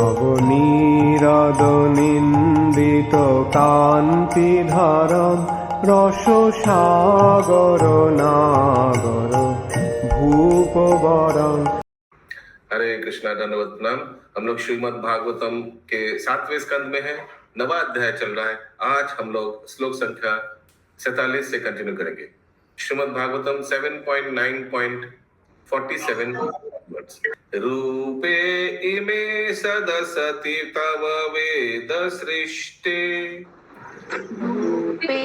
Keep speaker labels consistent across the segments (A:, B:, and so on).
A: নবনীরদনিন্দিত কান্তিধারম রসসাগর নাগর ভূপবরং।
B: हरे कृष्णा, दंडवत प्रणाम। हम लोग श्रीमद् भागवतम के 7वें स्कंद में हैं। नवा अध्याय चल रहा है। आज हम लोग श्लोक संख्या 47 से कंटिन्यू करेंगे। श्रीमद् भागवतम 7.9.47 वर्ड्स। रूपे इमे सदसति तव वेद सृष्टे,
C: रूपे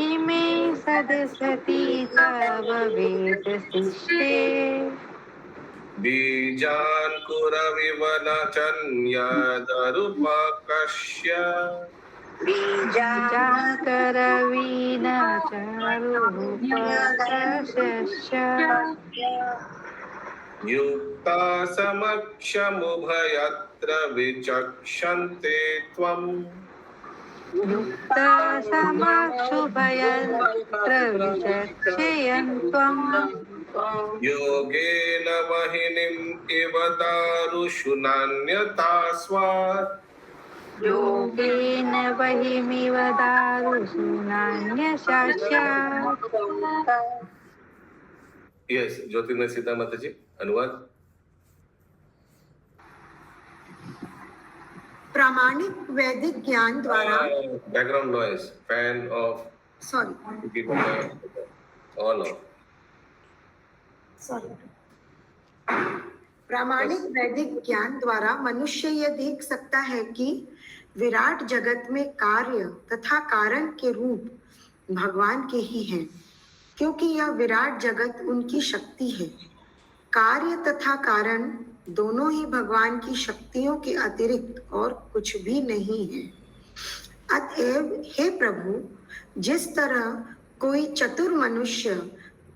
C: इमे सदसति तव वेद सृष्टे,
B: बीजान्कुरविवनचन्यदरुपकस्य,
C: बीजाकरवीणचारुपकशस्य,
B: युक्ता समक्षमुभयत्र विचक्षन्ते त्वम्,
C: युक्ता समक्षुभयत्र विचक्षयन् त्वम्,
B: योगेन वहिनीम् इव दारुषु नान्यथा स्वात्,
C: योगेन वहिमिव दारुषु नान्यशास्यात्।
B: यस, ज्योतिर्मय सीता माता जी, अनुवाद।
D: प्रामाणिक वैदिक ज्ञान द्वारा
B: background noise, fan of,
D: sorry
B: all of,
D: प्रामाणिक वैदिक ज्ञान द्वारा मनुष्य यह देख सकता है कि विराट जगत में कार्य तथा कारण के रूप भगवान के ही हैं, क्योंकि यह विराट जगत उनकी शक्ति है। कार्य तथा कारण दोनों ही भगवान की शक्तियों के अतिरिक्त और कुछ भी नहीं है। अतएव हे प्रभु, जिस तरह कोई चतुर मनुष्य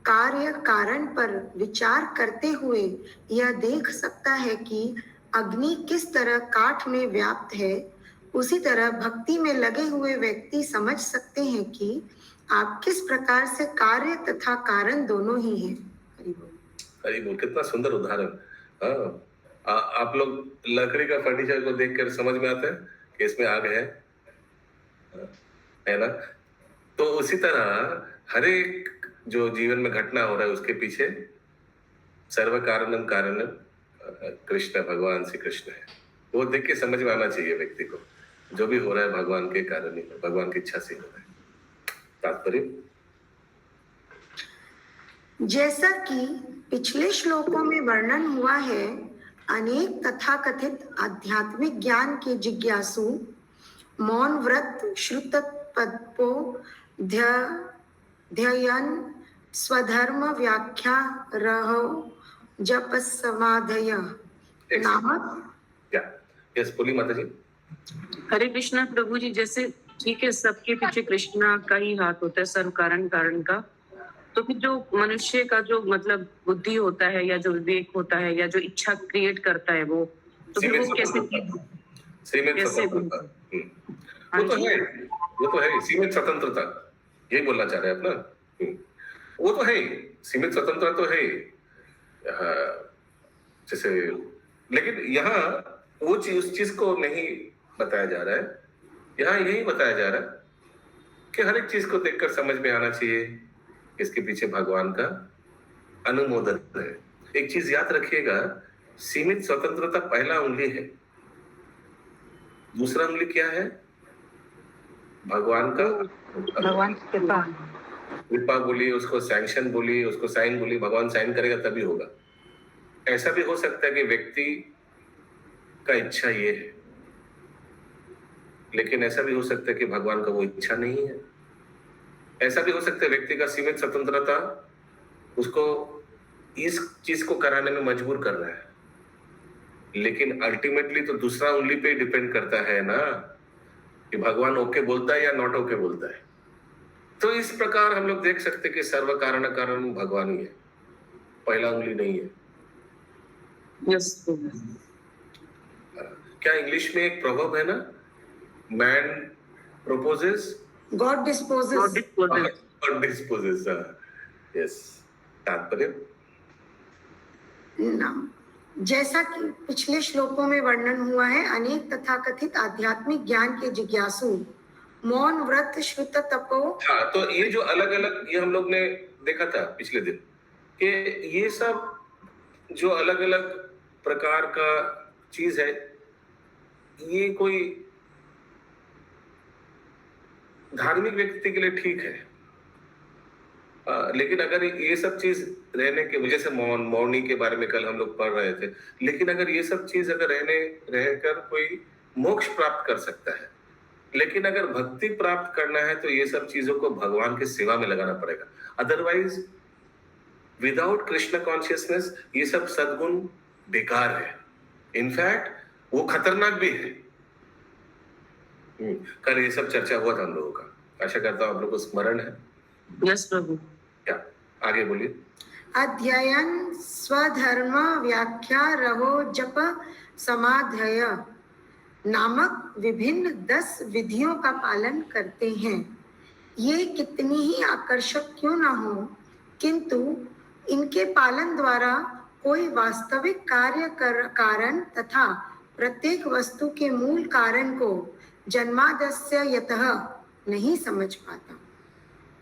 D: कार्य कारण पर विचार करते हुए यह देख सकता है कि अग्नि किस तरह काठ में व्याप्त है, उसी तरह भक्ति में लगे हुए व्यक्ति समझ सकते हैं कि आप किस प्रकार से कार्य तथा कारण दोनों ही हैं।
B: हरि बोल। कितना सुंदर उदाहरण। हाँ, आप लोग लकड़ी का फर्नीचर को देखकर समझ में आता है कि इसमें आग है ना? तो उसी तरह हर एक जो जीवन में घटना हो रहा है उसके पीछे सर्व कारणम कारणम कृष्ण, भगवान श्री कृष्ण है। वो देख के समझ में आना चाहिए व्यक्ति को, जो भी हो रहा है भगवान के कारण ही, भगवान की इच्छा से हो रहा है। तात्पर्य,
D: जैसा कि पिछले श्लोकों में वर्णन हुआ है, अनेक तथाकथित आध्यात्मिक ज्ञान के जिज्ञासु मौन व्रत, श्रुत पदपो ध्ययन, स्वधर्म व्याख्या रहो, जप समाधय नामक।
B: यस, बोली माता जी।
E: हरे कृष्णा प्रभु जी। जैसे ठीक है, सबके पीछे कृष्णा का ही हाथ होता है, सर्व कारण कारण का। तो फिर जो मनुष्य का जो मतलब बुद्धि होता है या जो विवेक होता है या जो इच्छा क्रिएट करता है वो, तो फिर वो कैसे
B: वो तो है सीमित स्वतंत्रता, यही बोलना चाह रहे हैं आप ना? वो तो है, सीमित स्वतंत्रता तो है। जैसे लेकिन यहाँ वो चीज, उस चीज को नहीं बताया जा रहा है। यहाँ यही बताया जा रहा है कि हर एक चीज को देखकर समझ में आना चाहिए इसके पीछे भगवान का अनुमोदन है। एक चीज याद रखिएगा, सीमित स्वतंत्रता पहला उंगली है, दूसरा उंगली क्या है? भगवान का,
C: भगवान की कृपा,
B: कृपा बोली, उसको सैंक्शन बोली, उसको साइन बोली। भगवान साइन करेगा तभी होगा। ऐसा भी हो सकता है कि व्यक्ति का इच्छा ये है, लेकिन ऐसा भी हो सकता है कि भगवान का वो इच्छा नहीं है। ऐसा भी हो सकता है व्यक्ति का सीमित स्वतंत्रता उसको इस चीज को कराने में मजबूर कर रहा है, लेकिन अल्टीमेटली तो दूसरा उंगली पे डिपेंड करता है ना कि भगवान ओके बोलता है या नॉट ओके बोलता है। तो इस प्रकार हम लोग देख सकते हैं कि सर्व कारण कारण भगवान ही है, पहला उंगली नहीं है।
E: यस।
B: क्या इंग्लिश में एक प्रॉवर्ब है ना, man purposes,
D: God disposes.
B: God disposes. Yes. तात्पर्य,
D: जैसा कि पिछले श्लोकों में वर्णन हुआ है, अनेक तथाकथित आध्यात्मिक ज्ञान के जिज्ञासु मौन, व्रत, श्रुत, तपो।
B: हाँ, तो ये जो अलग अलग ये हम लोग ने देखा था पिछले दिन कि ये सब जो अलग अलग प्रकार का चीज है, ये कोई धार्मिक व्यक्ति के लिए ठीक है, लेकिन अगर ये सब चीज रहने के वजह से मौनी के बारे में कल हम लोग पढ़ रहे थे, लेकिन अगर ये सब चीज अगर रहकर कोई मोक्ष प्राप्त कर सकता है, लेकिन अगर भक्ति प्राप्त करना है तो ये सब चीजों को भगवान की सेवा में लगाना पड़ेगा। अदरवाइज विदाउट कृष्ण कॉन्शियसनेस ये सब सद्गुण बेकार है, इनफैक्ट वो खतरनाक भी है। कल ये सब चर्चा हुआ था हम लोगों का, आशा करता हूं आप लोगों को स्मरण है।
E: यस प्रभु।
B: क्या आगे बोलिए।
D: अध्ययन स्वधर्म व्याख्या रहो जप समाधय नामक विभिन्न 10 विधियों का पालन करते हैं। ये कितनी ही आकर्षक क्यों न हो, किंतु इनके पालन द्वारा कोई वास्तविक कारण तथा प्रत्येक वस्तु के मूल कारण को जन्मादस्य यतः नहीं समझ पाता।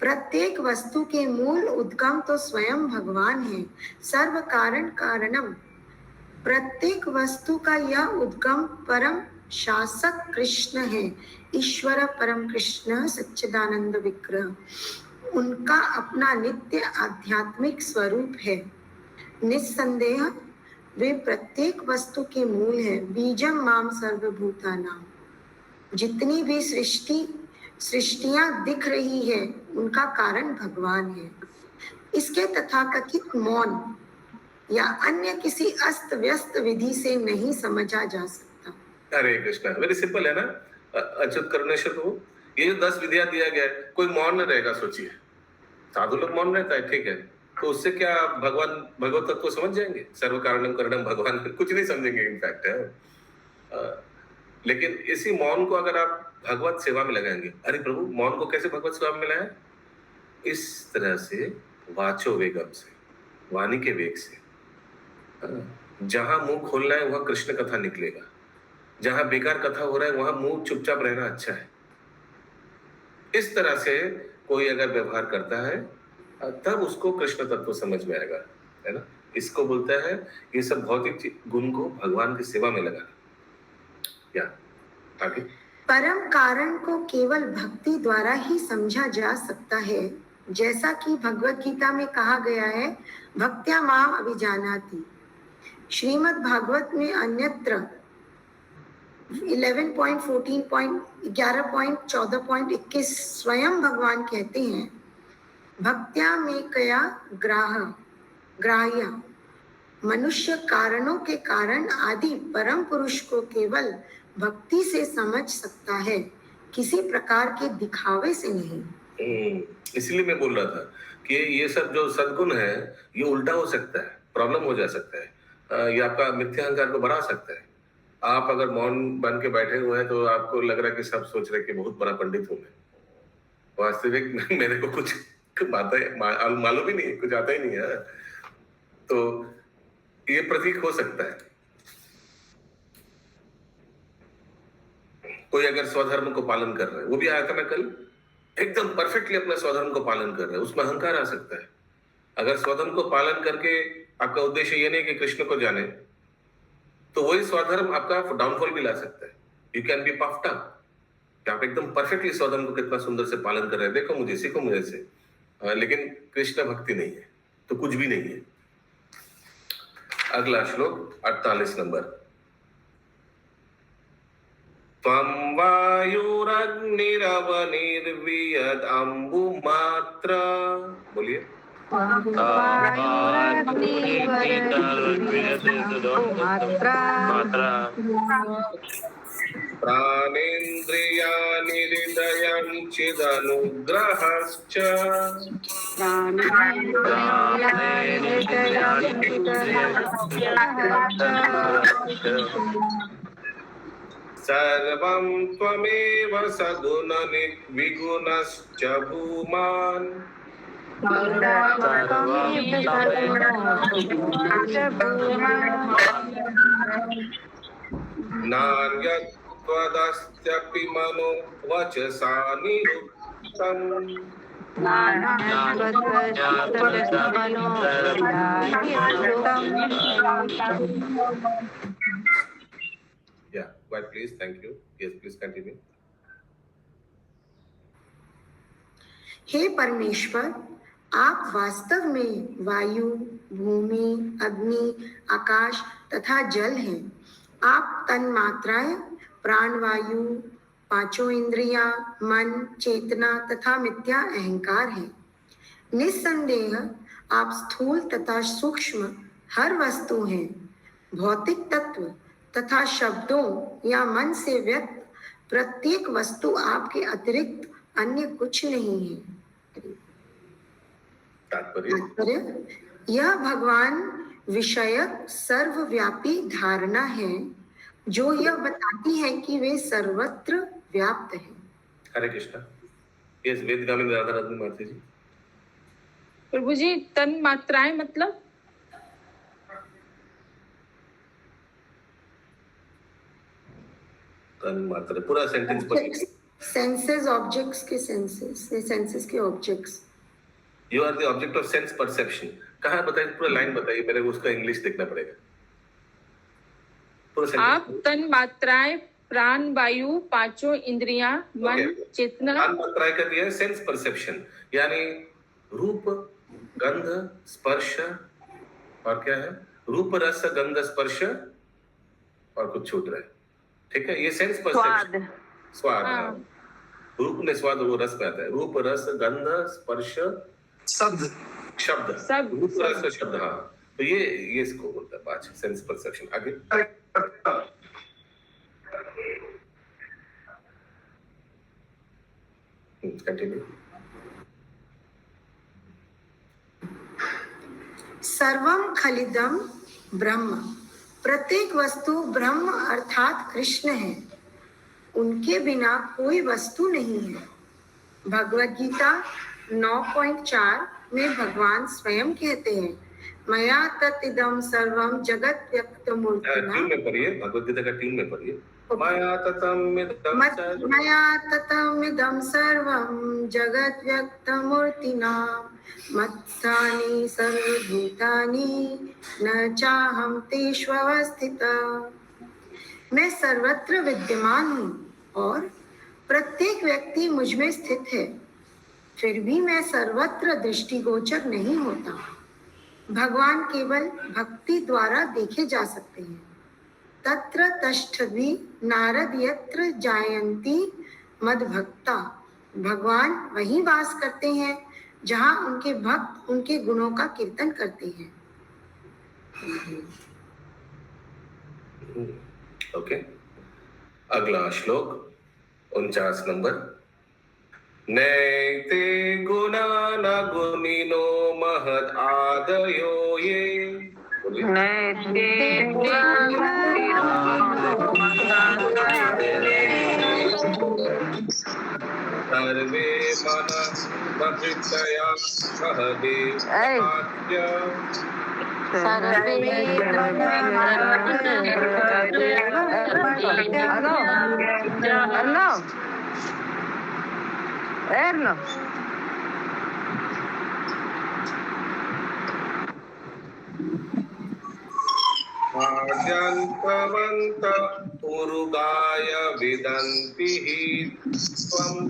D: प्रत्येक वस्तु के मूल उद्गम तो स्वयं भगवान है, सर्व कारण कारणम। प्रत्येक वस्तु का यह उद्गम परम शासक कृष्ण है, ईश्वर परम कृष्ण सच्चिदानंद विग्रह। उनका अपना नित्य आध्यात्मिक स्वरूप है। निस्संदेह वे प्रत्येक वस्तु के मूल है। बीजम माम सर्वभूतानाम। जितनी भी सृष्टियां दिख रही है उनका कारण भगवान है। इसके तथाकथित मौन या अन्य किसी अस्त व्यस्त विधि से नहीं समझा जा सकता।
B: हरे कृष्णा, वेरी सिंपल है ना। अच्युत करुणेश्वर प्रभु, ये जो 10 विधियां दिया गया है, कोई मौन न रहेगा। सोचिए, साधु लोग मौन रहता है, ठीक है, तो उससे क्या भगवान भगवत तत्व को समझ जाएंगे? सर्व कारणम करणम भगवान, कुछ नहीं समझेंगे इनफैक्ट है। लेकिन इसी मौन को अगर आप भगवत सेवा में लगाएंगे, अरे प्रभु मौन को कैसे भगवत सेवा में लगाएं? इस तरह से वाचो वेगम से, वाणी के वेग से। जहां मुंह खोलना है वहां कृष्ण कथा निकलेगा, जहां बेकार कथा हो रहा है वहां मुंह चुपचाप रहना अच्छा है। इस तरह से कोई अगर व्यवहार करता है तब उसको कृष्ण तत्व समझ में आएगा, है ना। इसको बोलता है ये सब भौतिक गुण को भगवान की सेवा में लगाना। या आगे,
D: परम कारण को केवल भक्ति द्वारा ही समझा जा सकता है, जैसा कि भगवत गीता में कहा गया है, भक्त्या माम अभिजानाति। श्रीमद् भागवत में अन्यत्र 11.14.11.14.21 स्वयं भगवान कहते हैं, भक्त्या में कया ग्राह्य मनुष्य कारणों के कारण आदि परम पुरुष को केवल भक्ति से समझ सकता है, किसी प्रकार के दिखावे से नहीं।
B: इसलिए मैं बोल रहा था कि ये सब जो सद्गुण है ये उल्टा हो सकता है, प्रॉब्लम हो जा सकता है, ये आपका मिथ्या अहंकार को बढ़ा सकता है। आप अगर मौन बन के बैठे हुए हैं तो आपको लग रहा है कि सब सोच रहे कि बहुत बड़ा पंडित हूं मैं, वास्तविक मेरे को कुछ बातें मालूम ही नहीं, कुछ आता ही नहीं है। तो ये प्रतीक हो सकता है। कोई अगर स्वधर्म को पालन कर रहा है, वो भी आया था ना कल, एकदम परफेक्टली अपने स्वधर्म को पालन कर रहा है, उसमें अहंकार आ सकता है। अगर स्वधर्म को पालन करके आपका उद्देश्य ये नहीं कि कृष्ण को जाने, तो वही स्वधर्म आपका डाउनफॉल भी ला सकता है। You can be puffed up, आप एकदम परफेक्टली स्वधर्म को कितना सुंदर से पालन कर रहे हैं, देखो मुझे, सीखो मुझे से, लेकिन कृष्ण भक्ति नहीं है तो कुछ भी नहीं है। अगला श्लोक 48 नंबर। त्वं वायुरग्निरवनिर्वियद् अम्बुमात्र, बोलिए। प्राणेन्द्रियाणि हृदयं चिदनुग्रहश्च सर्वं त्वमेव सगुण विगुणश्च भूमान्। नान्यत्वदस्त्यपि मनो वचसा निरुक्तम् Yeah, quiet please. Thank you. Yes, please continue.
D: हे परमेश्वर, आप वास्तव में वायु, भूमि, अग्नि, आकाश तथा जल हैं। आप तन्मात्राएं, प्राणवायु, पांचों इंद्रियां, मन, चेतना तथा मिथ्या अहंकार हैं। निस्संदेह आप स्थूल तथा सूक्ष्म हर वस्तु हैं। भौतिक तत्व तथा शब्दों या मन से व्यक्त प्रत्येक वस्तु आपके अतिरिक्त अन्य कुछ नहीं है। तात्पर्य, यह भगवान विषयक सर्वव्यापी धारणा है जो यह बताती है कि वे सर्वत्र व्याप्त हैं।
B: हरे कृष्णा। यस, वेदगामी राधा रानी माता जी।
E: प्रभु जी, तन मात्राएं मतलब
B: तन मात्रा पूरा सेंटेंस पढ़िए।
D: सेंसेस ऑब्जेक्ट्स के सेंसेस के objects.
B: You are the object of sense perception. कहाँ बताइए, पूरा लाइन बताइए, मेरे को उसका इंग्लिश देखना पड़ेगा।
E: आप तन मात्राएं, प्राण, वायु, पांचों इंद्रियां, मन, चेतना।
B: तन मात्राएं का दिया है सेंस परसेप्शन, यानी रूप, गंध, स्पर्श और क्या है, रूप, रस, गंध, स्पर्श और कुछ छूट रहा है। ठीक है, ये सेंस परसेप्शन। स्वाद। हाँ। रूप में स्वाद, वो रस में आता है। रूप, रस, गंध, स्पर्श, शब्द। रूप, रस, शब्द। हाँ, तो ये इसको बोलता है पांच सेंस परसेप्शन। आगे कंटिन्यू।
D: सर्वम खलिदम ब्रह्म। प्रत्येक वस्तु ब्रह्म अर्थात कृष्ण है। उनके बिना कोई वस्तु नहीं है। भगवद गीता 9.4 में भगवान स्वयं कहते हैं, मया तत्इदं सर्वं जगत व्यक्त मूर्तिना।
B: टीम में पढ़िए, भगवद गीता का टीम में पढ़िए। मया ततमिदं सर्वं जगत व्यक्त मूर्तिना मत्स्थानि सर्वभूतानि न चाहं तेष्वस्थितः। मैं सर्वत्र विद्यमान हूँ और प्रत्येक व्यक्ति मुझ में स्थित है, फिर भी मैं सर्वत्र दृष्टिगोचर नहीं होता। भगवान केवल भक्ति द्वारा देखे जा सकते हैं। तत्र तष्ठभि नारद यत्र जायन्ति मद्भक्ता। भगवान वहीं वास करते हैं जहाँ उनके भक्त उनके गुणों का कीर्तन करते हैं। ओके, अगला श्लोक 49 नंबर। नैते गुणा न गुणिनो महद आदयो ये। सर्वे मन प्रवृत्तया सहदेव आद्यन्तवन्त उरुगाय विदन्ति हि त्वम्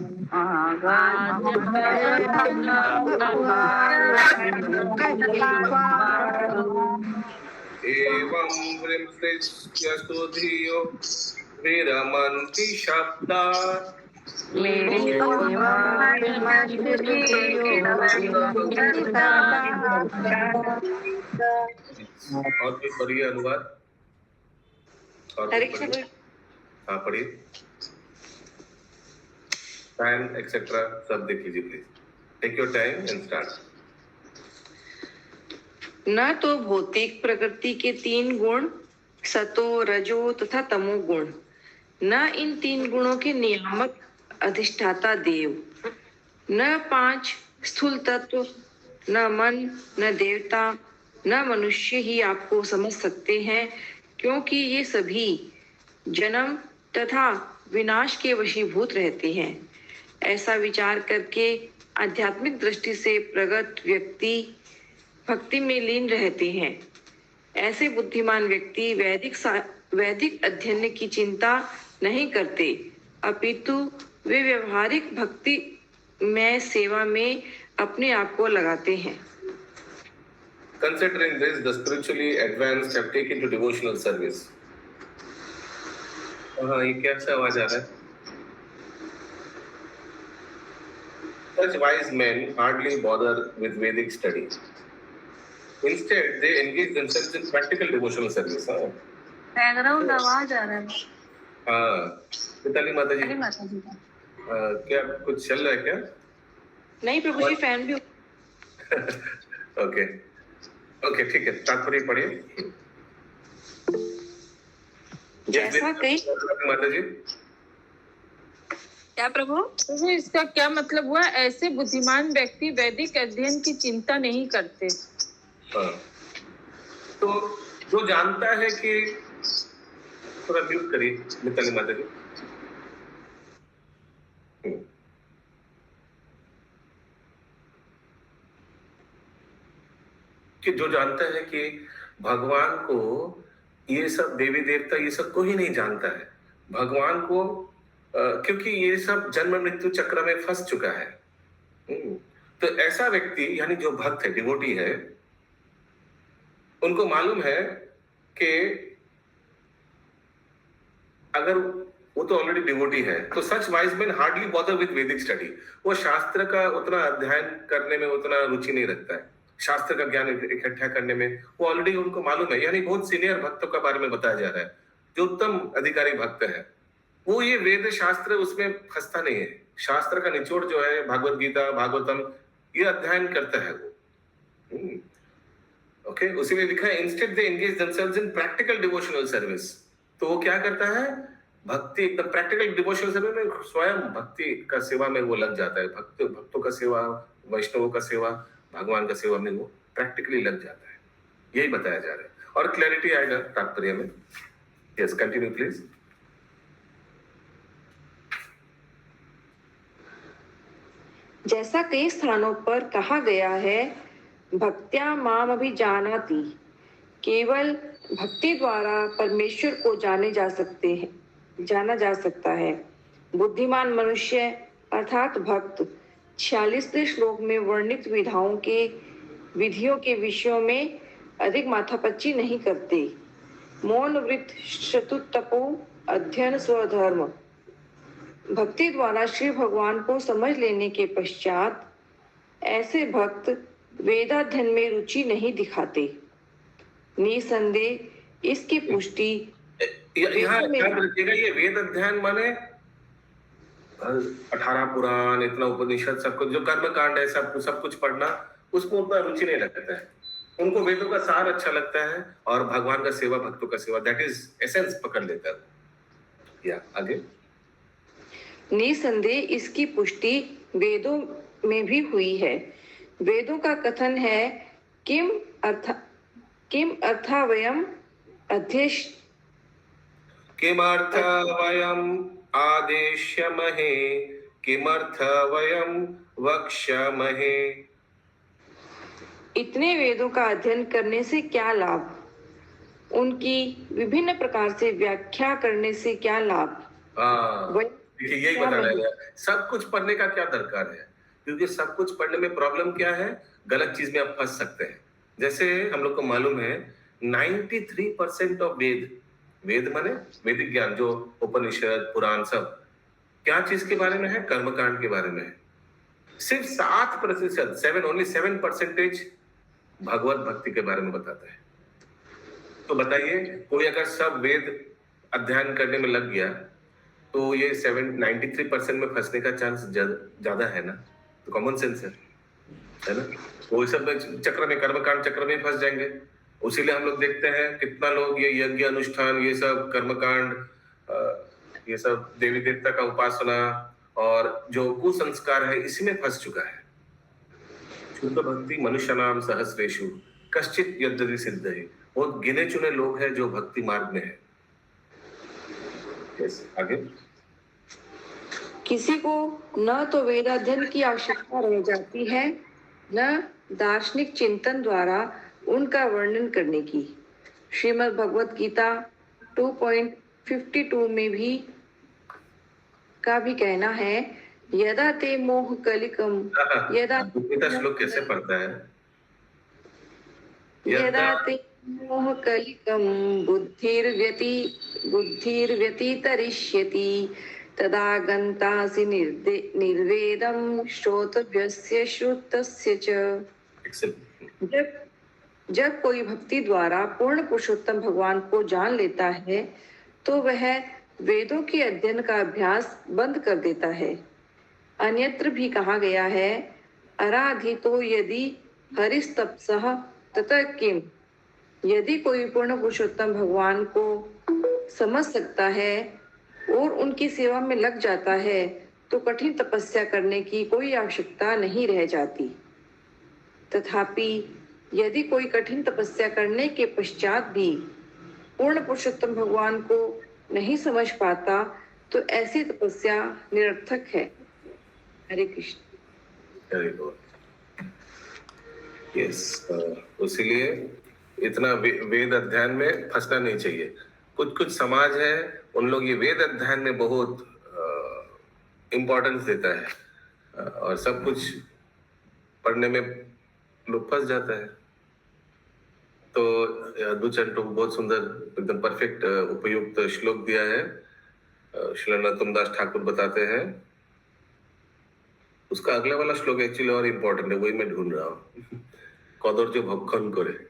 B: एवं वृम्पृच्य सुधियो विरमन्ति शब्दात्। और भी पढ़िए अनुवाद। हाँ पढ़िए। टाइम एक्सेट्रा सब देख लीजिए please. Take your time and start.
F: न तो भौतिक प्रकृति के 3 गुण सतो, रजो तथा तमो गुण, न इन 3 गुणों के नियामक अधिष्ठाता देव, न 5 स्थूल तत्व न मन, न देवता, न मनुष्य ही आपको समझ सकते हैं, क्योंकि ये सभी जन्म तथा विनाश के वशीभूत रहते हैं। ऐसा विचार करके आध्यात्मिक दृष्टि से प्रगत व्यक्ति भक्ति में लीन रहते हैं। ऐसे बुद्धिमान व्यक्ति वैदिक अध्ययन की चिंता नहीं करते, अपितु वे व्यवहारिक भक्ति में सेवा में अपने आप को लगाते हैं।
B: Considering this, the spiritually advanced have taken to devotional service. हाँ, ये कैसा आवाज आ रहा है? Such wise men hardly bother with Vedic study. Instead, they engage themselves in practical devotional service.
C: Background आवाज आ रहा है।
B: हाँ, मिताली माता जी,
C: अरे माता जी का।
B: क्या कुछ चल रहा है क्या?
F: नहीं प्रभु जी, फैन भी।
B: ओके, ओके, ठीक है, तात्पर्य पढ़िए।
F: जैसा कई
B: माता जी,
E: क्या प्रभु? प्रभु इसका क्या मतलब हुआ? ऐसे बुद्धिमान व्यक्ति वैदिक अध्ययन की चिंता नहीं करते।
B: हाँ, तो जो जानता है कि थोड़ा म्यूट करिए मिताली माता जी। कि जो जानता है कि भगवान को ये सब देवी देवता ये सब कोई नहीं जानता है, भगवान को क्योंकि ये सब जन्म मृत्यु चक्र में फंस चुका है। तो ऐसा व्यक्ति यानी जो भक्त है, डिवोटी है, उनको मालूम है कि अगर वो तो ऑलरेडी डिवोटी है, तो such wise man hardly bother with Vedic study. वो शास्त्र का उतना अध्ययन करने में उतना रुचि नहीं रखता है, शास्त्र का ज्ञान इकट्ठा करने में वो ऑलरेडी उनको मालूम है। यानी बहुत सीनियर भक्तों के बारे में बताया जा रहा है, जो उत्तम अधिकारी भक्त है, वो ये वेद शास्त्र उसमें फंसता नहीं है। शास्त्र का निचोड़ जो है भागवत गीता, भागवतम, ये अध्ययन करता है वो। ओके, उसी में लिखा है instead they engage themselves in practical devotional service. तो वो क्या करता है? भक्ति एकदम प्रैक्टिकल डिवोशनल सर्विस में स्वयं भक्ति का सेवा में वो लग जाता है। भक्तों का सेवा, वैष्णवों का सेवा, भगवान का सेवा में वो प्रैक्टिकली लग जाता है। यही बताया जा रहा है और क्लैरिटी आएगा तात्पर्य में। Yes, continue please.
F: जैसा कई स्थानों पर कहा गया है, भक्त्या माम अभिजानाति, केवल भक्ति द्वारा परमेश्वर को जाना जा सकता है। बुद्धिमान मनुष्य अर्थात भक्त 46वें श्लोक में वर्णित विधियों के विषयों में अधिक माथापच्ची नहीं करते। मौन व्रत शतुतपो अध्ययन स्वधर्म। भक्ति द्वारा श्री भगवान को समझ लेने के पश्चात ऐसे भक्त वेदाध्ययन में रुचि नहीं दिखाते। निसंदेह इसकी पुष्टि
B: यहाँ याद रखिएगा, ये वेद अध्ययन माने 18 पुराण, इतना उपनिषद, सब कुछ जो कर्म कांड है, सब कुछ पढ़ना, उसको उतना रुचि नहीं लगता है। उनको वेदों का सार अच्छा लगता है और भगवान का सेवा, भक्तों का सेवा, दैट इज एसेंस पकड़ लेता है। या आगे,
F: निसंदेह इसकी पुष्टि वेदों में भी हुई है। वेदों का कथन है, किम अर्था वयम अध्यक्ष
B: किमर्थ वयम आदेश्यमहे, किमर्थ वयम वक्ष्यमहे।
F: इतने वेदों का अध्ययन करने से क्या लाभ? उनकी विभिन्न प्रकार से व्याख्या करने से क्या लाभ?
B: देखिए यही बताया गया, सब कुछ पढ़ने का क्या दरकार है? क्योंकि सब कुछ पढ़ने में प्रॉब्लम क्या है? गलत चीज में आप फंस सकते हैं। जैसे हम लोग को मालूम है 93% ऑफ वेद माने वैदिक ज्ञान, जो उपनिषद, पुराण, सब क्या चीज के बारे में है? कर्मकांड के बारे में है। सिर्फ 7%, ओनली 7% भगवत भक्ति के बारे में बताता है। तो बताइए, कोई अगर सब वेद अध्ययन करने में लग गया तो ये 93% में फंसने का चांस ज्यादा है ना? तो कॉमन सेंस है ना? वो सब चक्र में, कर्मकांड चक्र में फंस जाएंगे। उसीलिए हम लोग देखते हैं कितना लोग ये यज्ञ अनुष्ठान, ये सब कर्मकांड, ये सब देवी देवता का उपासना और जो कुसंस्कार है, इसी में फंस चुका है। शुद्ध भक्ति मनुष्यनाम सहस्रेषु कश्चित यद्यपि सिद्ध है। बहुत गिने चुने लोग हैं जो भक्ति मार्ग में है। यस, आगे।
F: किसी को न तो वेदाध्ययन की आवश्यकता रह जाती है, न दार्शनिक चिंतन द्वारा उनका वर्णन करने की। श्रीमद् भगवत गीता 2.52 में भी का भी कहना है, यदा ते मोह कलिकम यदा
B: गीता श्लोक कैसे पढ़ता है?
F: यदा ते मोह कलिकम बुद्धिर्व्यतितरिष्यति तदा गन्तासि निर्वेदं श्रोतव्यस्य श्रुतस्य च। जब कोई भक्ति द्वारा पूर्ण पुरुषोत्तम भगवान को जान लेता है तो वह वेदों के अध्ययन का अभ्यास बंद कर देता है। अन्यत्र भी कहा गया है, अराधितो यदि हरिस्तपसः ततः किम। यदि कोई पूर्ण पुरुषोत्तम भगवान को समझ सकता है और उनकी सेवा में लग जाता है तो कठिन तपस्या करने की कोई आवश्यकता नहीं रह जाती। तथापि यदि कोई कठिन तपस्या करने के पश्चात भी पूर्ण पुरुषोत्तम भगवान को नहीं समझ पाता तो ऐसी तपस्या निरर्थक है। Hare Krishna.
B: Very good. Yes, इसलिए इतना वेद अध्ययन में फंसना नहीं चाहिए। कुछ कुछ समाज है, उन लोग ये वेद अध्ययन में बहुत इम्पोर्टेंस देता है और सब कुछ पढ़ने में लोग फंस जाता है। तो दुचंटू बहुत सुंदर एकदम परफेक्ट उपयुक्त श्लोक दिया है। श्री नरोत्तमदास ठाकुर बताते हैं, उसका अगला वाला श्लोक एक्चुअली और इम्पोर्टेंट है, वही मैं ढूंढ रहा हूँ। कदर जो भक्षण करे।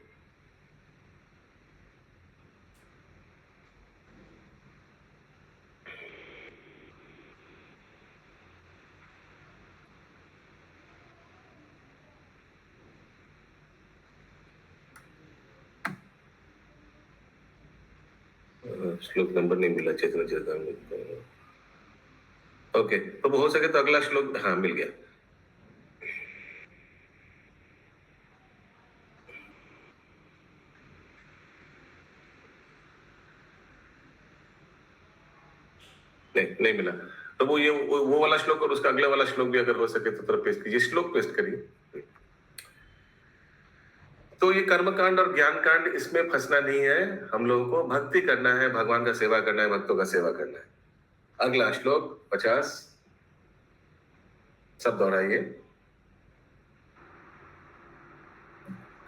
B: श्लोक नंबर नहीं मिला चेतना चेतना। ओके, तो हो सके तो अगला श्लोक, हाँ मिल गया। नहीं मिला, तो वो वाला श्लोक और उसका अगला वाला श्लोक भी अगर हो सके तो थोड़ा पेस्ट कीजिए। श्लोक पेस्ट करिए। तो ये कर्म कांड और ज्ञान कांड, इसमें फंसना नहीं है। हम लोगों को भक्ति करना है, भगवान का सेवा करना है, भक्तों का सेवा करना है। अगला श्लोक 50 सब दोहराइए।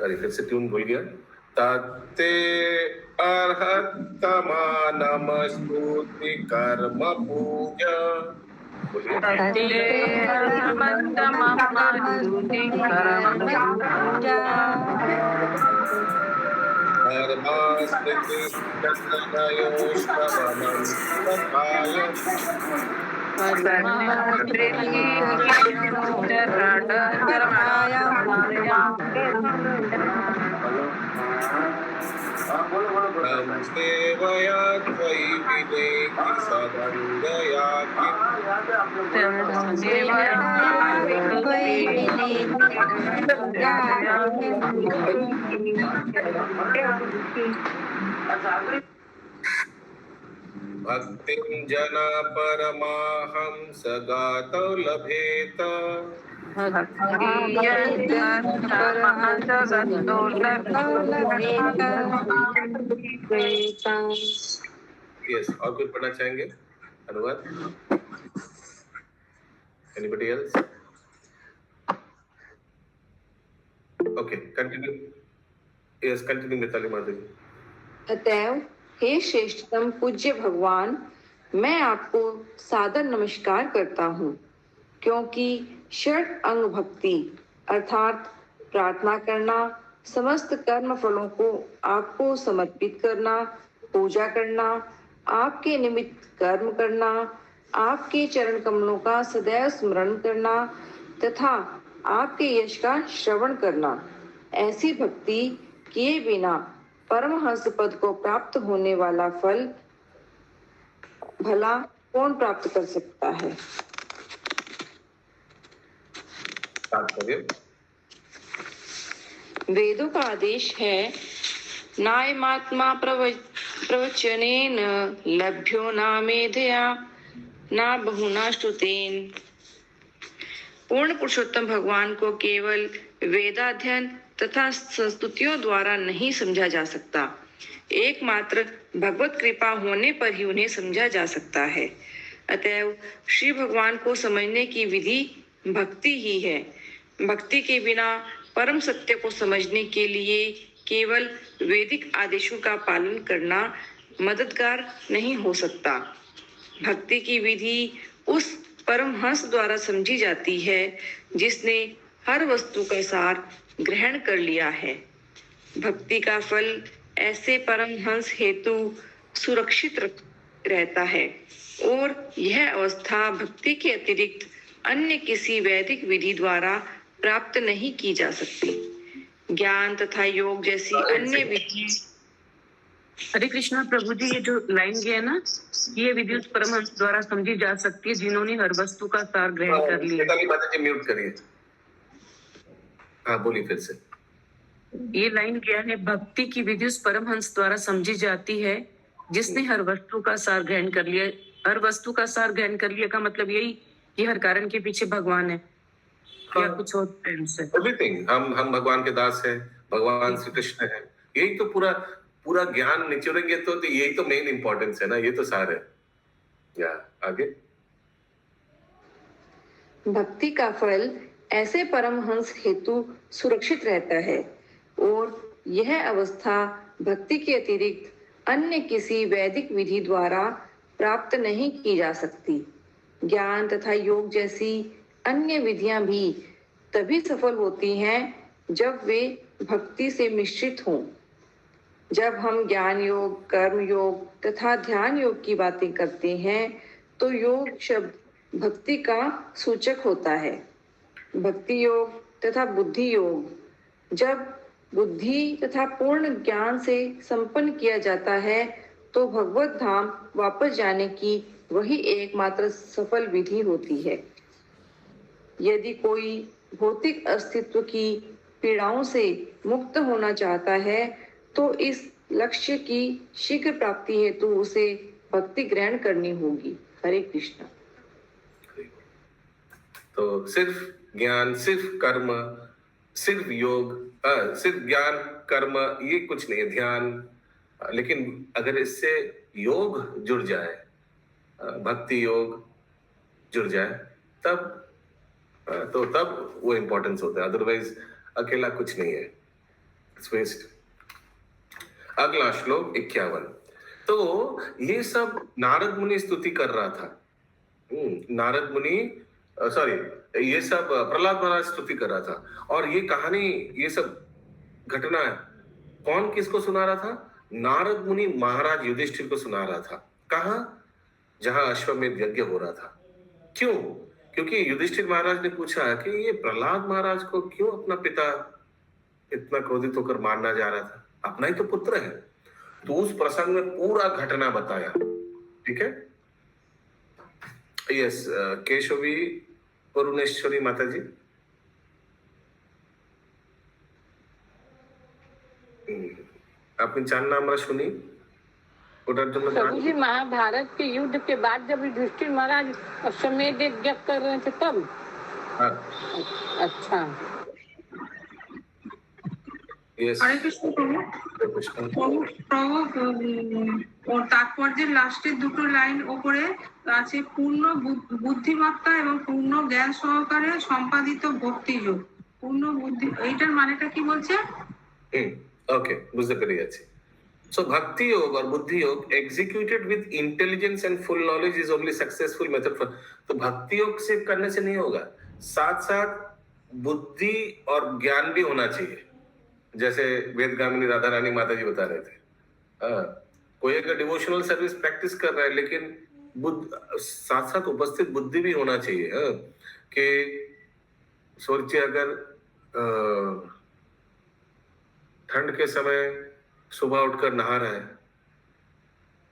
B: अरे फिर से ट्यून भूल गया। तत्ते अर्हतमा नमस्तुति कर्म पूजा। सेवया त्वयि विवेकि सदङ्गया भक्तिं जना परमाहंस गातौ लभेत। यस, और कुछ पढ़ना चाहेंगे? अनुवाद? Anybody else? Okay, continue. Yes, continue Mitali Madhavi.
F: अतएव हे श्रेष्ठतम पूज्य भगवान, मैं आपको सादर नमस्कार करता हूँ, क्योंकि षड अंग भक्ति अर्थात प्रार्थना करना, समस्त कर्म फलों को आपको समर्पित करना, पूजा करना, आपके निमित्त कर्म करना, आपके चरण कमलों का सदैव स्मरण करना तथा आपके यश का श्रवण करना, ऐसी भक्ति किए बिना परमहंस पद को प्राप्त होने वाला फल भला कौन प्राप्त कर सकता है। वेदों का आदेश है, नायमात्मा प्रवचनेन लभ्यो न मेधया न बहुना श्रुतेन। पूर्ण पुरुषोत्तम भगवान को केवल वेदाध्ययन तथा संस्तुतियों द्वारा नहीं समझा जा सकता, एकमात्र भगवत कृपा होने पर ही उन्हें समझा जा सकता है। अतएव श्री भगवान को समझने की विधि भक्ति ही है। भक्ति के बिना परम सत्य को समझने के लिए केवल वैदिक आदेशों का पालन करना मददगार नहीं हो सकता। भक्ति की विधि उस परमहंस द्वारा समझी जाती है जिसने हर वस्तु का सार ग्रहण कर लिया है। भक्ति का फल ऐसे परमहंस हेतु सुरक्षित रहता है और यह अवस्था भक्ति के अतिरिक्त अन्य किसी वैदिक विधि द्वारा प्राप्त नहीं की जा सकती। ज्ञान तथा योग जैसी अन्य विधि।
E: हरे कृष्णा प्रभु जी, ये जो लाइन गया ना, ये विधि उस परमहंस द्वारा समझी जा सकती है जिन्होंने हर वस्तु का सार ग्रहण कर लिया।
B: माता जी म्यूट करिए। हाँ बोलिए फिर से।
E: ये लाइन गया है, भक्ति की विधि उस परमहंस द्वारा समझी जाती है जिसने हर वस्तु का सार ग्रहण कर लिया। हर वस्तु का सार ग्रहण कर लिया का मतलब यही कि हर कारण के पीछे भगवान है या कुछ और से।
B: एवरीथिंग, हम भगवान के दास हैं, भगवान श्री कृष्ण है। यही तो पूरा ज्ञान निचोड़ेंगे तो यही तो मेन इंपॉर्टेंस है ना, ये तो सार है। या आगे।
F: भक्ति का फल ऐसे परमहंस हेतु सुरक्षित रहता है और यह अवस्था भक्ति के अतिरिक्त अन्य किसी वैदिक विधि द्वारा प्राप्त नहीं की जा सकती। ज्ञान तथा योग जैसी अन्य विधियां भी तभी सफल होती हैं जब वे भक्ति से मिश्रित हों। जब हम ज्ञान योग, कर्म योग तथा ध्यान योग की बातें करते हैं तो योग शब्द भक्ति का सूचक होता है। भक्ति योग तथा बुद्धि योग जब बुद्धि तथा पूर्ण ज्ञान से संपन्न किया जाता है तो भगवत धाम वापस जाने की वही एकमात्र सफल विधि होती है। यदि कोई भौतिक अस्तित्व की पीड़ाओं से मुक्त होना चाहता है तो इस लक्ष्य की शीघ्र प्राप्ति हेतु उसे भक्ति ग्रहण करनी होगी। हरे कृष्णा।
B: तो सिर्फ ज्ञान, सिर्फ कर्म, सिर्फ योग, सिर्फ ज्ञान कर्म ये कुछ नहीं है, ध्यान। लेकिन अगर इससे योग जुड़ जाए, भक्ति योग जुड़ जाए, तब वो इंपॉर्टेंस होता है। अदरवाइज अकेला कुछ नहीं है, इट्स वेस्ट। अगला श्लोक 51। तो ये सब नारद मुनि स्तुति कर रहा था। नारद मुनि ये सब प्रहलाद महाराज स्तुति कर रहा था। और ये कहानी, ये सब घटना कौन किसको सुना रहा था? नारद मुनि महाराज युधिष्ठिर को सुना रहा था। कहाँ? जहां अश्वमेध यज्ञ हो रहा था। क्यों? क्योंकि युधिष्ठिर महाराज ने पूछा कि ये प्रहलाद महाराज को क्यों अपना पिता इतना क्रोधित होकर मारना जा रहा था, अपना ही तो पुत्र है। तो उस प्रसंग में पूरा घटना बताया। ठीक है। यस, केशवी वरुणेश्वरी माता जी। আপনি চান না আমরা শুনি? ওটার জন্য
G: प्रभु जी, महाभारत के युद्ध के बाद जब युधिष्ठिर महाराज अश्वमेध यज्ञ कर रहे थे तब?
B: हाँ।
G: अच्छा।
B: यस।
C: হরে কৃষ্ণ প্রভু। ওর তাৎপর্যের লাস্টের দুটো লাইন ওপরে আছে, পূর্ণ বুদ্ধিমত্তা এবং পূর্ণ জ্ঞান সহকারে সম্পাদিত ভক্তি যোগ। পূর্ণ বুদ্ধি, এইটার মানেটা কি বলছে?
B: ओके, बुझते पेरे যাচ্ছে। So bhakti yoga और बुद्धि योग executed with intelligence and full knowledge is only successful method for। तो भक्ति योग सिर्फ करने से नहीं होगा, साथ साथ बुद्धि और ज्ञान भी होना चाहिए। जैसे वेदगामिनी राधा रानी माता जी बता रहे थे। कोई अगर डिवोशनल सर्विस प्रैक्टिस कर रहा है लेकिन साथ साथ उपस्थित बुद्धि भी होना चाहिए। कि सोचिए अगर ठंड के समय सुबह उठकर नहा रहा है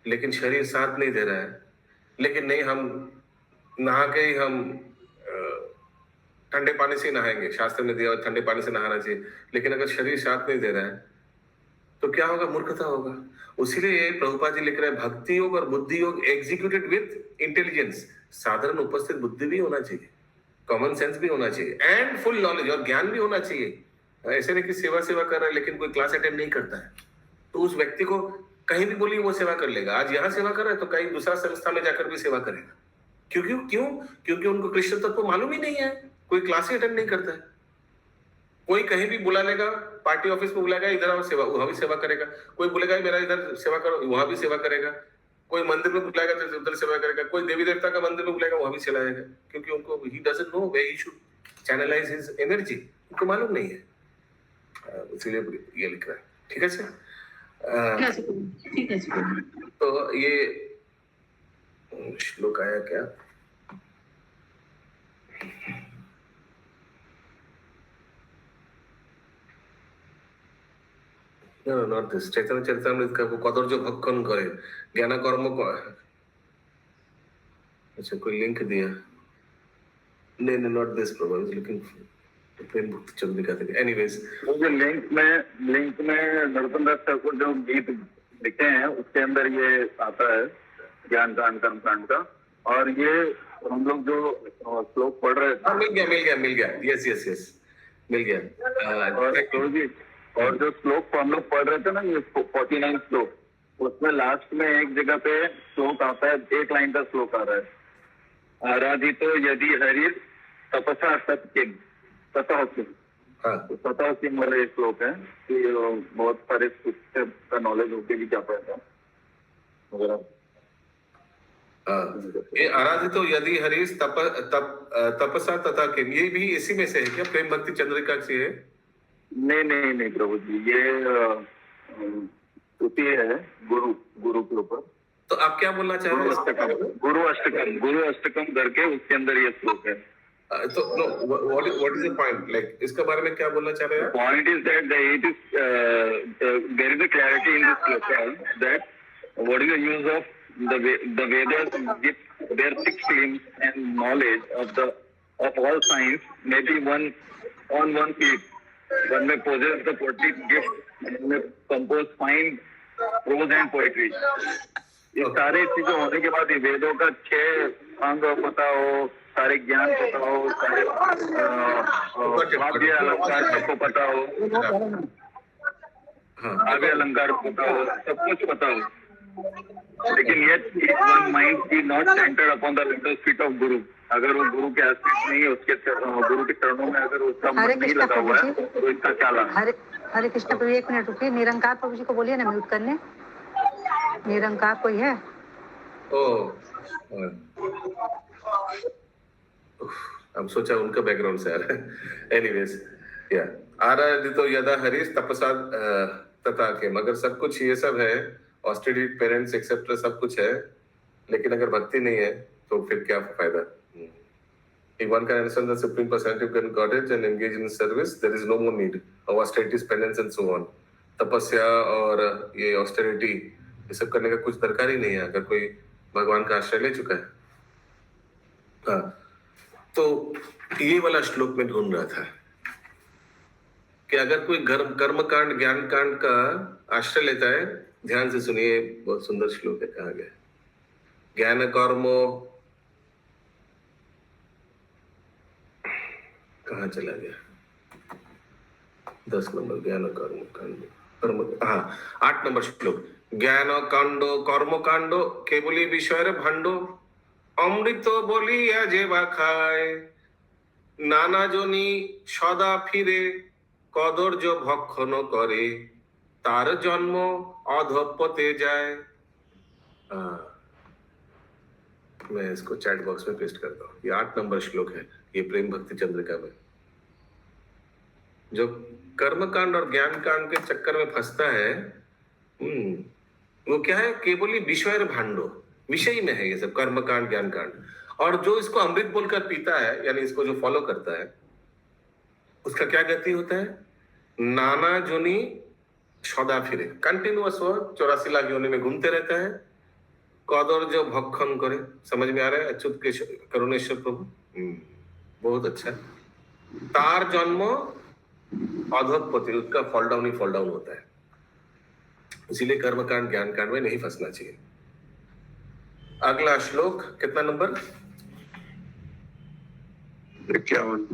B: लेकिन शरीर साथ नहीं दे रहा है, लेकिन नहीं हम नहा के ही हम ठंडे पानी से ही नहाएंगे, शास्त्र में दिया हुआ ठंडे पानी से नहाना चाहिए, लेकिन अगर शरीर साथ नहीं दे रहा है तो क्या होगा? मूर्खता होगा। उसीलिए प्रभुपाद जी लिख रहे हैं भक्ति योग और बुद्धि योग एग्जीक्यूटेड विथ इंटेलिजेंस। साधारण उपस्थित बुद्धि भी होना चाहिए, कॉमन सेंस भी होना चाहिए एंड फुल नॉलेज और ज्ञान भी होना चाहिए। ऐसे नहीं कि सेवा कर रहा है लेकिन कोई क्लास अटेंड नहीं करता है, तो उस व्यक्ति को कहीं भी बोलिए वो सेवा कर लेगा। आज यहाँ सेवा कर रहा है तो कहीं दूसरा संस्था में जाकर भी सेवा करेगा। क्योंकि उनको कृष्ण तत्व मालूम ही नहीं है, कोई क्लास ही अटेंड नहीं करता है। कोई कहीं भी बुला लेगा, पार्टी ऑफिस में बुलाएगा, इधर आओ सेवा, वहां भी सेवा करेगा। कोई बोलेगा मेरा इधर सेवा करो, वहां भी सेवा करेगा। कोई मंदिर में बुलाएगा तो उधर सेवा करेगा। कोई देवी देवता का मंदिर में बुलाएगा, वहां भी चलाएगा, क्योंकि उनको he doesn't know where he should channelise his energy, उनको मालूम नहीं है। इसीलिए ये लिख रहा है। ठीक है सर?
C: ठीक है जी।
B: तो ये श्लोक आया क्या? No, not this. चैतन्य चरितामृत का कदर्ज भक्षण करे ज्ञान कर्म को। अच्छा, कोई लिंक दिया? नहीं, not this problem. I was looking Prem Bhakti Chandrika थे। एनीवेज,
H: वो जो लिंक में नरोत्तम दास ठाकुर जो गीत लिखे हैं उसके अंदर ये आता है ज्ञान कांड कर्म कांड का। और ये हम लोग जो श्लोक पढ़ रहे थे,
B: मिल गया। यस मिल गया।
H: और जो श्लोक हम लोग पढ़ रहे थे ना, ये 49 श्लोक, उसमें लास्ट में एक जगह पे श्लोक आता है, एक लाइन का श्लोक आ रहा है, आराधितो यदि हरि तपसा सत्किम ततः किम। तो ततः किम वाला ये श्लोक है कि बहुत सारे का नॉलेज होके भी क्या पड़ता है।
B: ये आराधितो यदि हरि तपसा तथा किम, ये भी इसी में से है क्या? प्रेम भक्ति चंद्रिका से है?
H: नहीं प्रभु जी, ये श्रुति है गुरु के ऊपर।
B: तो आप क्या बोलना चाह रहे हैं?
H: गुरु अष्टकम करके उसके अंदर ये श्लोक है।
B: तो no, what is the point? Like इसके बारे में क्या बोलना चाह रहे हैं?
H: Point is that it is there is a clarity in this श्लोक that what is the use of the Vedas give their 6 claims and knowledge of all science, maybe one on one feet. One may possess the poetic gift, and may compose fine prose and poetry. ये सारे चीजें होने के बाद वेदों का 6 अंग पता हो, सारे ज्ञान पता हो, सारे काव्य अलंकार सबको पता हो, काव्य अलंकार पता हो, सब कुछ पता हो, लेकिन yet one mind is not centered upon the lotus feet of Guru. अगर वो गुरु के आसपास नहीं है, उसके गुरु के चरणों में अगर उसका मन नहीं लगा हुआ है तो इसका क्या लाभ?
I: हरे कृष्ण प्रभु, 1 मिनट रुकिए। निरंकार प्रभु जी को बोलिए ना म्यूट करने। निरंकार कोई है?
B: हम सोचा उनका बैकग्राउंड से आ रहा है। एनीवेज, या आराधितो यदा हरिस तपसा तथा के, मगर सब कुछ ये सब है, ऑस्टेरिटी, पेरेंट्स एक्सेप्ट सब कुछ है, लेकिन अगर भक्ति नहीं है तो फिर क्या फायदा? If one can understand the supreme personality of Godhead and engage in service, there is no more need of austerities, penance and so on. तपस्या और ये ऑस्टेरिटी ये सब करने का कुछ दरकार ही नहीं है अगर कोई भगवान का आश्रय ले चुका है। हाँ, तो ये वाला श्लोक में ढूंढ रहा था कि अगर कोई कर्म कांड ज्ञान कांड का आश्रय लेता है, ध्यान से सुनिए, बहुत सुंदर श्लोक है, कहा गया ज्ञान कर्मो, कहाँ चला गया? 10 नंबर ज्ञान कर्म, हाँ 8 नंबर श्लोक, ज्ञान कांडो कर्म कांडो केवली विषय भांडो अमृत बोलिया जेवा खाए नाना जनी सदा फिरे कदर्ज भक्षण करे तार जन्म अधपते जाए। मैं इसको चैट बॉक्स में पेस्ट करता हूँ। ये 8 नंबर श्लोक है, ये प्रेम भक्ति चंद्रिका में। जो कर्म कांड और ज्ञान कांड के चक्कर में फंसता है, वो क्या है? केवल विषय भांडो, विषय में है ये सब कर्म कांड ज्ञान कांड। और जो इसको अमृत बोलकर पीता है, यानी इसको जो फॉलो करता है, उसका क्या गति होता है? नाना जोनी सदा फिरे, कंटिन्यूअस वो 84 लाख योनि में घूमते रहता है। कदर जो भक्षण करे, समझ में आ रहा है? अच्युत के करुणेश्वर प्रभु, बहुत अच्छा। तार जन्म अधोत्पत्ति, उसका फॉल डाउन ही फॉल डाउन होता है। इसीलिए कर्म कांड ज्ञान कांड में नहीं फंसना चाहिए। अगला श्लोक कितना नंबर?
H: 51।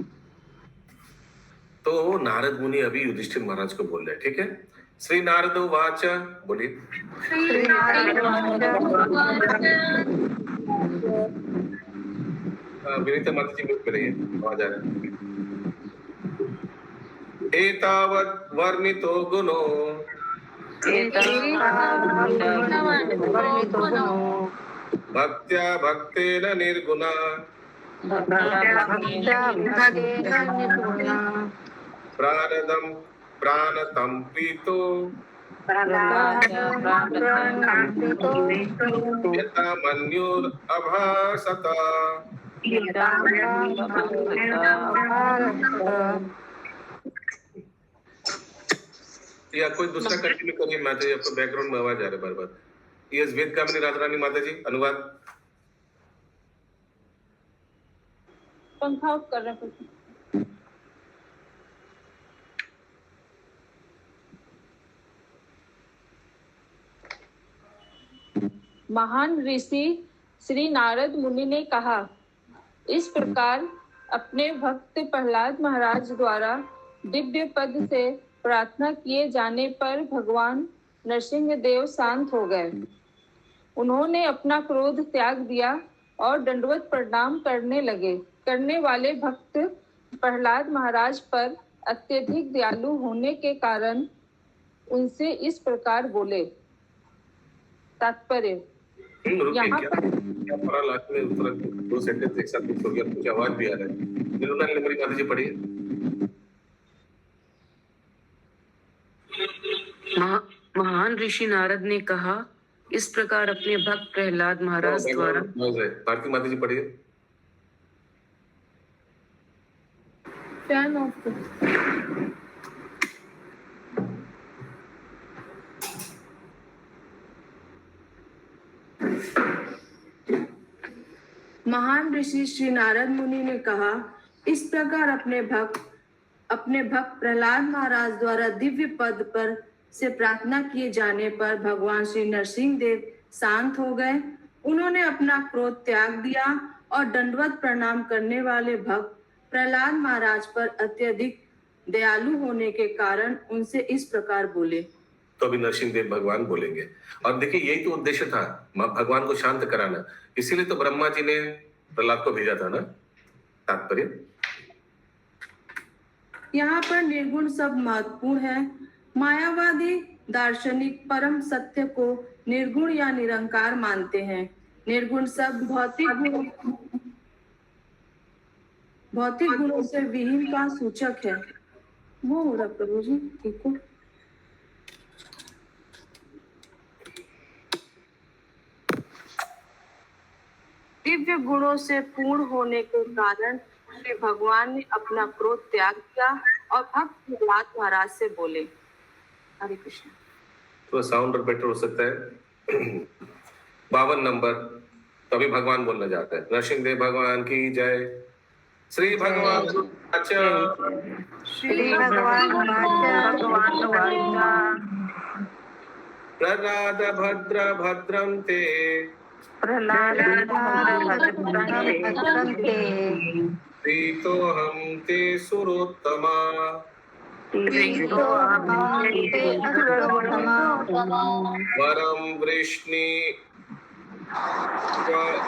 B: तो नारद मुनि अभी युधिष्ठिर महाराज को बोल रहे हैं, ठीक है। श्री नारद वाच, बोलिए। विनीता माता जी म्यूट करिए, आवाज आ रहा है। एतावत् वर्णितो गुणो भक्त्या भक्तेन निर्गुणा प्रारदं प्राणतं प्रीतो यथा मन्युरभासत। या कोई दूसरा कंटिन्यू करिए माता जी, आपको बैकग्राउंड में आवाज आ रहा है बार बार। यस, वेद कामिनी राधारानी माता जी, अनुवाद।
G: पंखा ऑफ कर रहे हैं। महान ऋषि श्री नारद मुनि ने कहा, इस प्रकार अपने भक्त प्रहलाद महाराज द्वारा दिव्य पद से प्रार्थना किए जाने पर भगवान नरसिंह देव शांत हो गए। उन्होंने अपना क्रोध त्याग दिया और दंडवत प्रणाम करने वाले भक्त प्रहलाद महाराज पर अत्यधिक दयालु होने के कारण उनसे इस प्रकार बोले। तात्पर्य, यहाँ पर
B: लास्ट में दो सेंटेंस एक साथ मिक्स हो गया, मुझे आवाज भी आ रहा है। मेरी माता जी पढ़िए।
E: महान ऋषि नारद ने कहा, इस प्रकार अपने भक्त प्रहलाद महाराज द्वारा।
B: भारती माता जी पढ़िए।
G: फैन ऑफ कर।
J: महान ऋषि श्री नारद मुनि ने कहा, इस प्रकार अपने भक्त प्रहलाद महाराज द्वारा दिव्य पद पर से प्रार्थना किए जाने पर भगवान श्री नरसिंह देव शांत हो गए। उन्होंने अपना क्रोध त्याग दिया और दंडवत प्रणाम करने वाले भक्त प्रहलाद महाराज पर अत्यधिक दयालु होने के कारण उनसे इस प्रकार बोले।
B: तो अभी नरसिंह देव भगवान बोलेंगे। और देखिए, यही तो उद्देश्य था, भगवान को शांत कराना। इसीलिए तो ब्रह्मा जी ने प्रहलाद को भेजा था ना। तात्पर्य,
J: यहाँ पर निर्गुण शब्द महत्वपूर्ण है। मायावादी दार्शनिक परम सत्य को निर्गुण या निरंकार मानते हैं। निर्गुण शब्द भौतिक गुणों से विहीन का सूचक है। वो हो रहा प्रभु जी, ठीक हो। दिव्य गुणों से पूर्ण होने के कारण श्री भगवान ने अपना क्रोध त्याग किया और भक्त प्रहलाद महाराज से बोले। हरे कृष्ण।
B: तो साउंड और बेटर हो सकता है। 52 नंबर, तभी भगवान बोलना चाहते हैं। नरसिंह देव भगवान की जय। श्री भगवान प्रहलाद भद्र भद्रं ते प्रीतोऽहं ते सुरोत्तमा वरं वृष्णि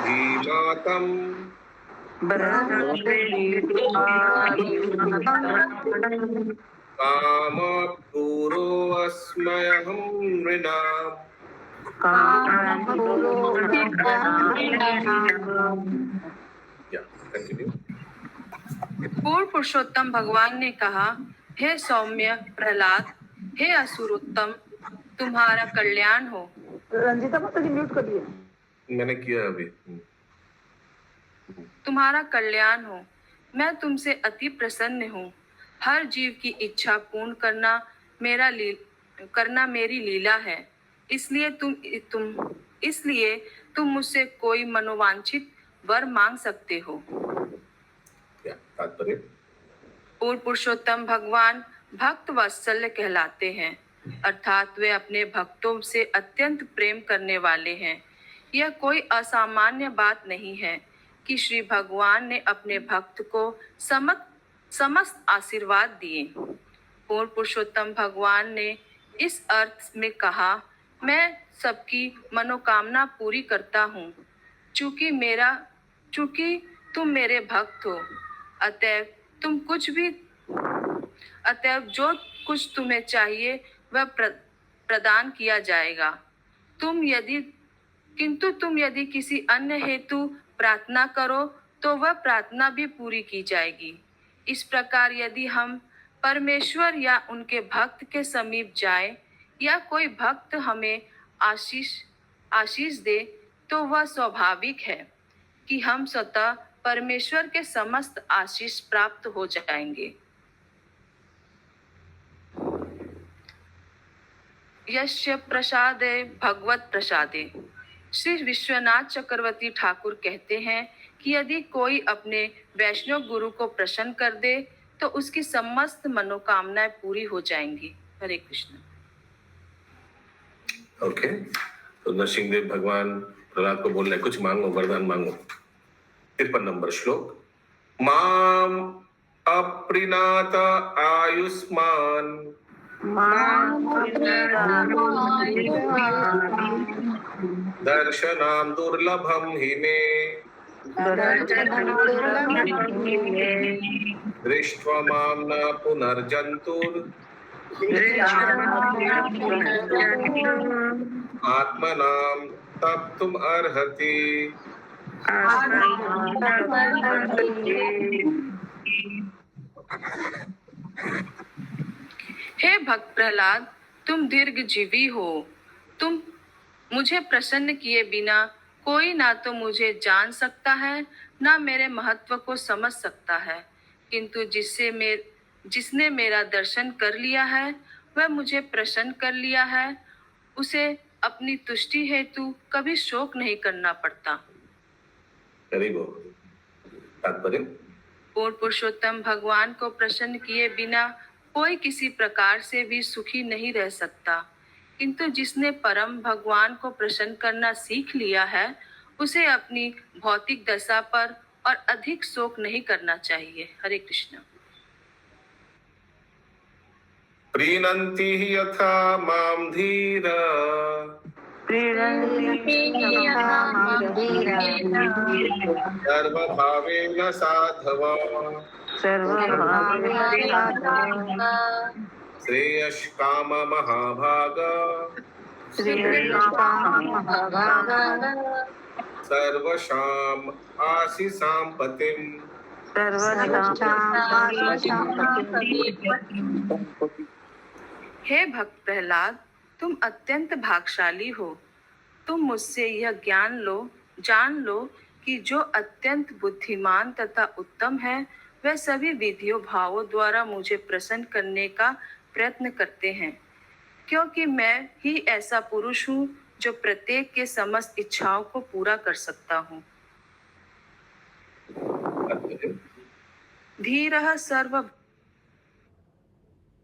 B: धीमातं कामपूरोऽस्म्यहं नृणाम्।
J: पूर्ण पुरुषोत्तम भगवान ने कहा, हे सौम्य प्रहलाद, हे असुरोत्तम, तुम्हारा कल्याण हो।
I: रंजीता माता जी म्यूट कर दिए।
B: मैंने किया अभी।
J: तुम्हारा कल्याण हो। मैं तुमसे अति प्रसन्न हूँ। हर जीव की इच्छा पूर्ण करना मेरी लीला है। इसलिए तुम मुझसे कोई मनोवांछित वर मांग सकते हो।
B: तात्पर्य,
F: पूर्ण पुरुषोत्तम भगवान भक्त वात्सल्य कहलाते हैं, अर्थात वे अपने भक्तों से अत्यंत प्रेम करने वाले हैं। यह कोई असामान्य बात नहीं है कि श्री भगवान ने अपने भक्त को समस्त आशीर्वाद दिए। पूर्ण पुरुषोत्तम भगवान ने इस अर्थ में कहा, मैं सबकी मनोकामना पूरी करता हूँ, चूंकि तुम मेरे भक्त हो, अतएव जो कुछ तुम्हें चाहिए वह प्रदान किया जाएगा। किंतु तुम यदि किसी अन्य हेतु प्रार्थना करो तो वह प्रार्थना भी पूरी की जाएगी। इस प्रकार यदि हम परमेश्वर या उनके भक्त के समीप जाए या कोई भक्त हमें आशीष दे तो वह स्वाभाविक है कि हम स्वतः परमेश्वर के समस्त आशीष प्राप्त हो जाएंगे। यस्य प्रसादे भगवत प्रसादे। श्री विश्वनाथ चक्रवर्ती ठाकुर कहते हैं कि यदि कोई अपने वैष्णव गुरु को प्रसन्न कर दे तो उसकी समस्त मनोकामनाएं पूरी हो जाएंगी। हरे कृष्ण।
B: ओके, तो नरसिंहदेव भगवान प्रहलाद को बोल रहे कुछ मांगो, वरदान मांगो। 53 नंबर श्लोक। माम अप्रीणात आयुष्मान दर्शनाम दुर्लभम हि मे दृष्ट्वा माम न पुनर्जन्तुर आत्मनाम तप्तुम अर्हति।
F: हे भक्त प्रहलाद, तुम दीर्घजीवी हो। तुम मुझे प्रसन्न किए बिना कोई ना तो मुझे जान सकता है ना मेरे महत्व को समझ सकता है, किंतु जिसने मेरा दर्शन कर लिया है वह मुझे प्रसन्न कर लिया है। उसे अपनी तुष्टि हेतु कभी शोक नहीं करना पड़ता।
B: तात्पर्य।
F: पूर्ण पुरुषोत्तम भगवान को प्रसन्न किए बिना कोई किसी प्रकार से भी सुखी नहीं रह सकता, किंतु जिसने परम भगवान को प्रसन्न करना सीख लिया है उसे अपनी भौतिक दशा पर और अधिक शोक नहीं करना चाहिए। हरे कृष्ण।
B: प्रीणन्ति हि यथा माम धीरा सर्वभावेन साधवा श्रेयस्काम महाभागा सर्वशाम आशीषां पतिम्।
F: हे भक्त प्रहलाद, तुम अत्यंत भाग्यशाली हो। तुम मुझसे यह जान लो कि जो अत्यंत बुद्धिमान तथा उत्तम है वह सभी विधियों भावों द्वारा मुझे प्रसन्न करने का प्रयत्न करते हैं, क्योंकि मैं ही ऐसा पुरुष हूँ जो प्रत्येक के समस्त इच्छाओं को पूरा कर सकता हूँ। धीरः सर्व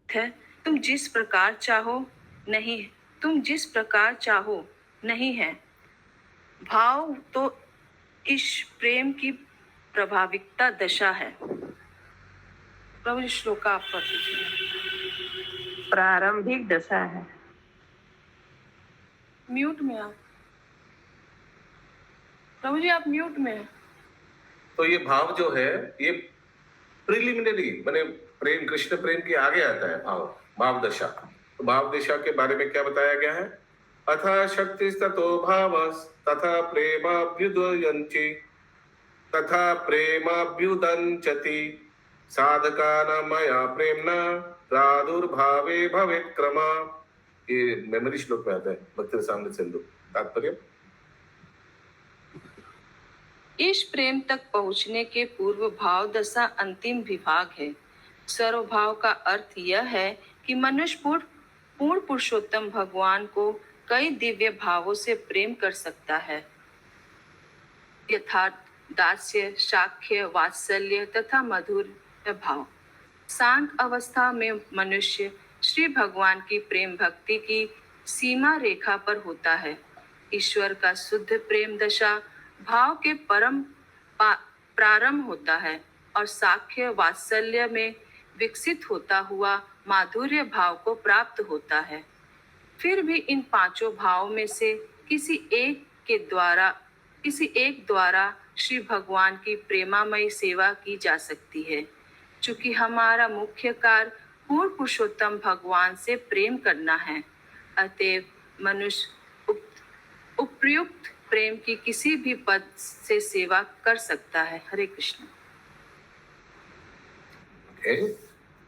F: है। तुम जिस प्रकार चाहो नहीं है। भाव तो इस प्रेम की प्रभाविकता दशा है। प्रभु जी श्लोक का आप पढ़ लीजिए।
E: प्रारंभिक दशा है।
F: म्यूट में आप प्रभु जी, आप म्यूट में हैं।
B: तो ये भाव जो है ये प्रिलिमिनरी माने प्रेम, कृष्ण प्रेम के आगे आता है भाव दशा। तो भाव दशा के बारे में क्या बताया गया है? अथा शक्तिस्ततो भावस् तथा प्रेमाभ्युदयन्ति तथा प्रेमाभ्युदञ्चति साधकानां मया प्रेम्णा प्रादुर्भावे भवेत् क्रमा। ये मेमोरी श्लोक में आता है, भक्त सामने सिंधु। तात्पर्य।
F: इस प्रेम तक पहुंचने के पूर्व भाव दशा अंतिम विभाग है। सर्वभाव का अर्थ यह है कि मनुष्य पूर्ण पुरुषोत्तम भगवान को कई दिव्य भावों से प्रेम कर सकता है, यथार्थ, दास्य, शाक्य, वात्सल्य तथा मधुर भाव।
K: शांत अवस्था में मनुष्य श्री भगवान की प्रेम भक्ति की सीमा रेखा पर होता है। ईश्वर का शुद्ध प्रेम दशा भाव के परम प्रारंभ होता है और साख्य वात्सल्य में विकसित होता हुआ माधुर्य भाव को प्राप्त होता है। फिर भी इन पांचों भावों में से किसी एक द्वारा श्री भगवान की प्रेमामयी सेवा की जा सकती है। चूंकि हमारा मुख्य कार्य पूर्ण पुरुषोत्तम भगवान से प्रेम करना है, अतएव मनुष्य उपयुक्त प्रेम की किसी भी पद से सेवा कर सकता है। हरे कृष्ण।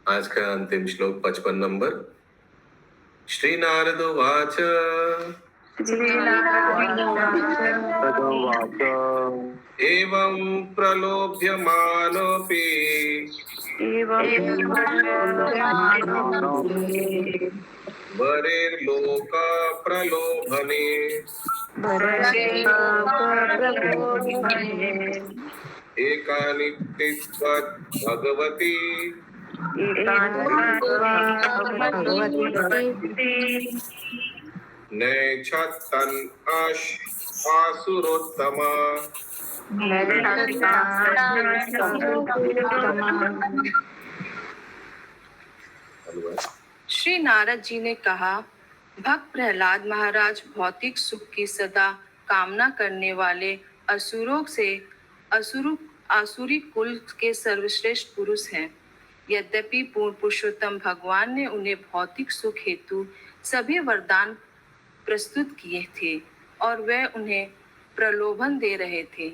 B: आज का अंतिम श्लोक 55 नंबर। श्री नारद उवाच एवं प्रलोभ्यमानोऽपि वरेर्लोक प्रलोभने एकानित्यत्वद् भगवती नैच्छत्तन् आसुरोत्तमा।
K: श्री नारद जी ने कहा, भक्त प्रहलाद महाराज भौतिक सुख की सदा कामना करने वाले आसुरी कुल के सर्वश्रेष्ठ पुरुष हैं। यद्यपि पूर्ण पुरुषोत्तम भगवान ने उन्हें भौतिक सुख हेतु सभी वरदान प्रस्तुत किए थे और वे उन्हें प्रलोभन दे रहे थे,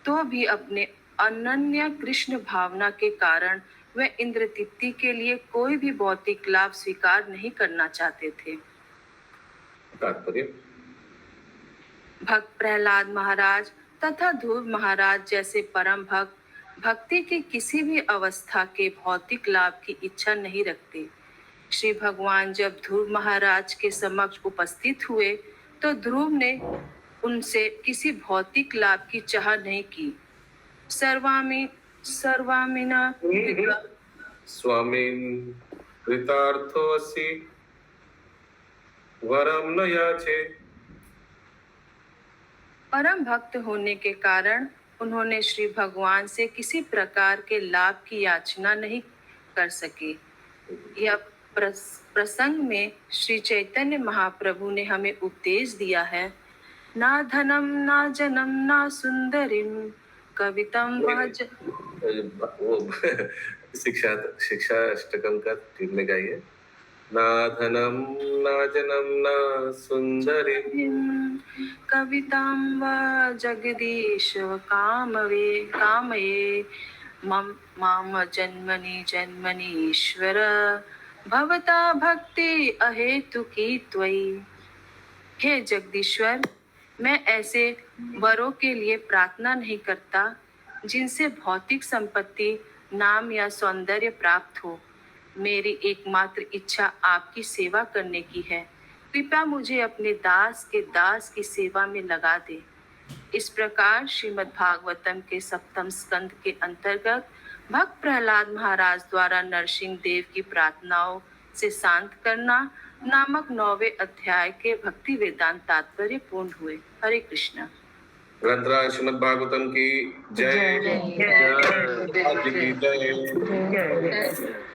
K: तो भी अपने अनन्य कृष्ण भावना के कारण वे इंद्रतिथि के लिए कोई भी भौतिक लाभ स्वीकार नहीं करना चाहते थे। भक्त प्रहलाद महाराज तथा ध्रुव महाराज जैसे परम भक्त भक्ति की किसी भी अवस्था के भौतिक लाभ की इच्छा नहीं रखते। श्री भगवान जब ध्रुव महाराज के समक्ष उपस्थित हुए तो ध्रुव ने उनसे किसी भौतिक लाभ की चाह नहीं की। सर्वामिना
B: स्वामिन् कृतार्थोऽसि वरम न याचे।
K: परम भक्त होने के कारण उन्होंने श्री भगवान से किसी प्रकार के लाभ की याचना नहीं कर सके। यह प्रसंग में श्री चैतन्य महाप्रभु ने हमें उपदेश दिया है, ना धनम ना जनम ना सुंदरिम कवितम
B: वो शिक्षा अष्टकम का ठीक में गाइए। ना धनम ना जनम ना सुंदरिम
K: कवितां वा जगदीश कामये माम जन्मनि जन्मनीश्वर भवता भक्ति अहेतुकी त्वयि। हे जगदीश्वर, मैं ऐसे वरों के लिए प्रार्थना नहीं करता जिनसे भौतिक संपत्ति, नाम या सौंदर्य प्राप्त हो। मेरी एकमात्र इच्छा आपकी सेवा करने की है। कृपया मुझे अपने दास के दास की सेवा में लगा दे। इस प्रकार श्रीमद् भागवतम के 7वें स्कंद के अंतर्गत भक्त प्रहलाद महाराज द्वारा नरसिंह देव की प्रार्थनाओं से शांत करना नामक 9वें अध्याय के भक्ति वेदांत तात्पर्य पूर्ण हुए। हरे कृष्णा।
B: ग्रंथराज श्रीमद् भागवतम की जय। जय।